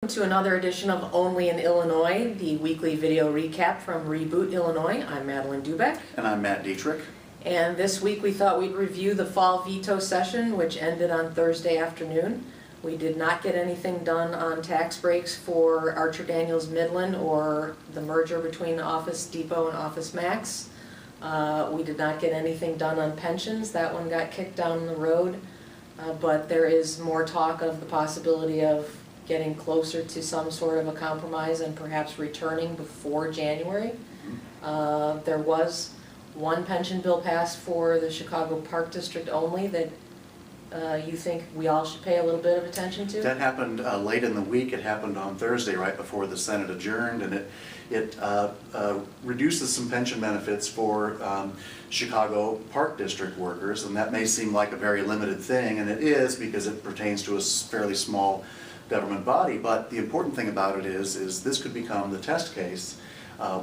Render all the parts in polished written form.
To another edition of Only in Illinois, the weekly video recap from Reboot, Illinois. I'm Madeline Dubeck. And I'm Matt Dietrich. And this week we thought we'd review the fall veto session, which ended on Thursday afternoon. We did not get anything done on tax breaks for Archer Daniels Midland or the merger between Office Depot and Office Max. We did not get anything done on pensions. That one got kicked down the road. But there is more talk of the possibility of getting closer to some sort of a compromise and perhaps returning before January. There was one pension bill passed for the Chicago Park District only that you think we all should pay a little bit of attention to? That happened late in the week. It happened on Thursday right before the Senate adjourned, and it reduces some pension benefits for Chicago Park District workers, and that may seem like a very limited thing, and it is because it pertains to a fairly small government body, but the important thing about it is this could become the test case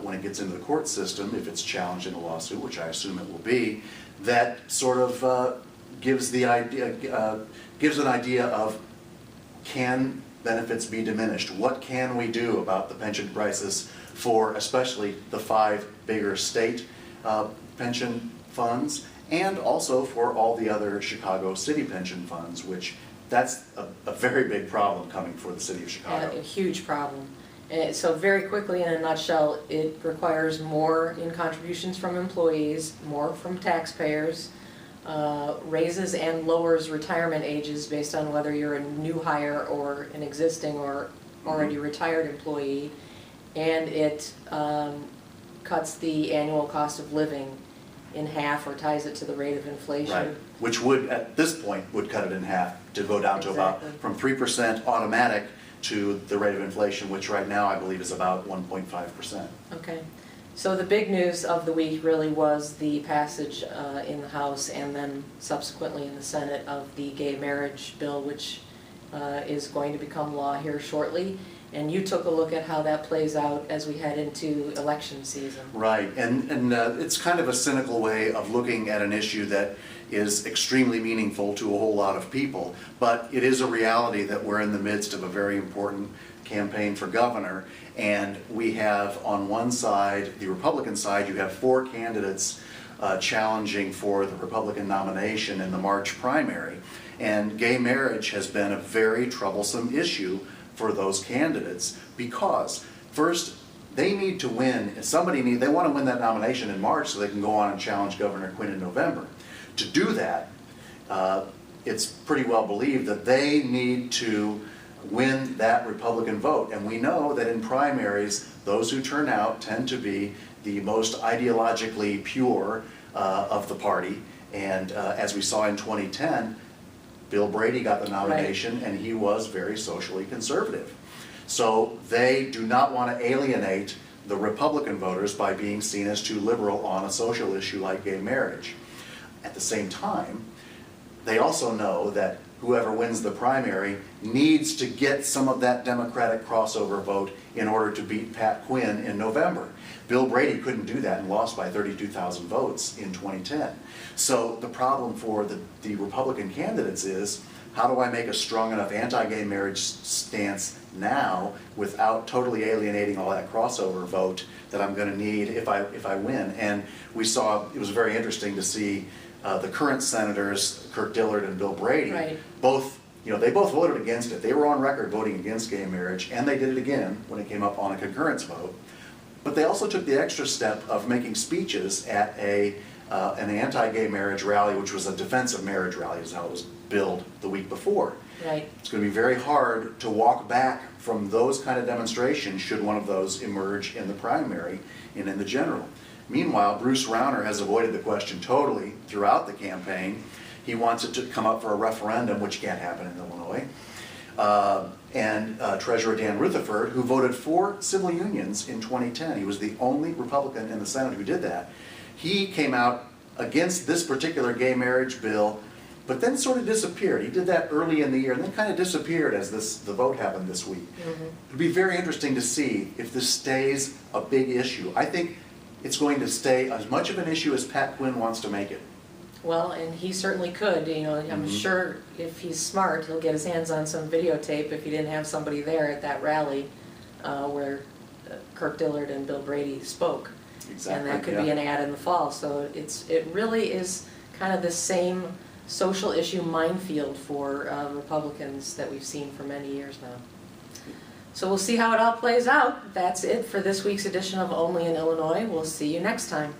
when it gets into the court system, if it's challenged in a lawsuit, which I assume it will be, that sort of gives an idea of, can benefits be diminished? What can we do about the pension crisis for especially the 5 bigger state pension funds, and also for all the other Chicago city pension funds, which that's a very big problem coming for the city of Chicago. A huge problem. So very quickly, in a nutshell, it requires more in contributions from employees, more from taxpayers, raises and lowers retirement ages based on whether you're a new hire or an existing or already retired employee, and it cuts the annual cost of living in half or ties it to the rate of inflation. Right, which would, at this point, would cut it in half to go down to about from 3% automatic to the rate of inflation, which right now I believe is about 1.5%. Okay. So the big news of the week really was the passage in the House and then subsequently in the Senate of the gay marriage bill, which is going to become law here shortly. And you took a look at how that plays out as we head into election season. Right, and it's kind of a cynical way of looking at an issue that is extremely meaningful to a whole lot of people, but it is a reality that we're in the midst of a very important campaign for governor, and we have on one side, the Republican side, you have 4 candidates challenging for the Republican nomination in the March primary, and gay marriage has been a very troublesome issue for those candidates because, first, they need to win. They want to win that nomination in March so they can go on and challenge Governor Quinn in November. To do that, it's pretty well believed that they need to win that Republican vote. And we know that in primaries, those who turn out tend to be the most ideologically pure of the party. And as we saw in 2010, Bill Brady got the nomination, right, and he was very socially conservative. So they do not want to alienate the Republican voters by being seen as too liberal on a social issue like gay marriage. At the same time, they also know that whoever wins the primary needs to get some of that Democratic crossover vote in order to beat Pat Quinn in November. Bill Brady couldn't do that and lost by 32,000 votes in 2010. So the problem for the Republican candidates is, how do I make a strong enough anti-gay marriage stance now without totally alienating all that crossover vote that I'm going to need if I win? And we saw, it was very interesting to see the current senators, Kirk Dillard and Bill Brady, right, they both voted against it. They were on record voting against gay marriage, and they did it again when it came up on a concurrence vote. But they also took the extra step of making speeches at an anti-gay marriage rally, which was a defensive marriage rally, is how it was billed the week before. Right. It's going to be very hard to walk back from those kind of demonstrations should one of those emerge in the primary and in the general. Meanwhile, Bruce Rauner has avoided the question totally throughout the campaign. He wants it to come up for a referendum, which can't happen in Illinois. Treasurer Dan Rutherford, who voted for civil unions in 2010. He was the only Republican in the Senate who did that. He came out against this particular gay marriage bill, but then sort of disappeared. He did that early in the year and then kind of disappeared as the vote happened this week. It'd be very interesting to see if this stays a big issue. I think it's going to stay as much of an issue as Pat Quinn wants to make it. Well, and he certainly could, you know, I'm sure if he's smart, he'll get his hands on some videotape if he didn't have somebody there at that rally where Kirk Dillard and Bill Brady spoke. Exactly, And that could be an ad in the fall, so it really is kind of the same social issue minefield for Republicans that we've seen for many years now. So we'll see how it all plays out. That's it for this week's edition of Only in Illinois. We'll see you next time.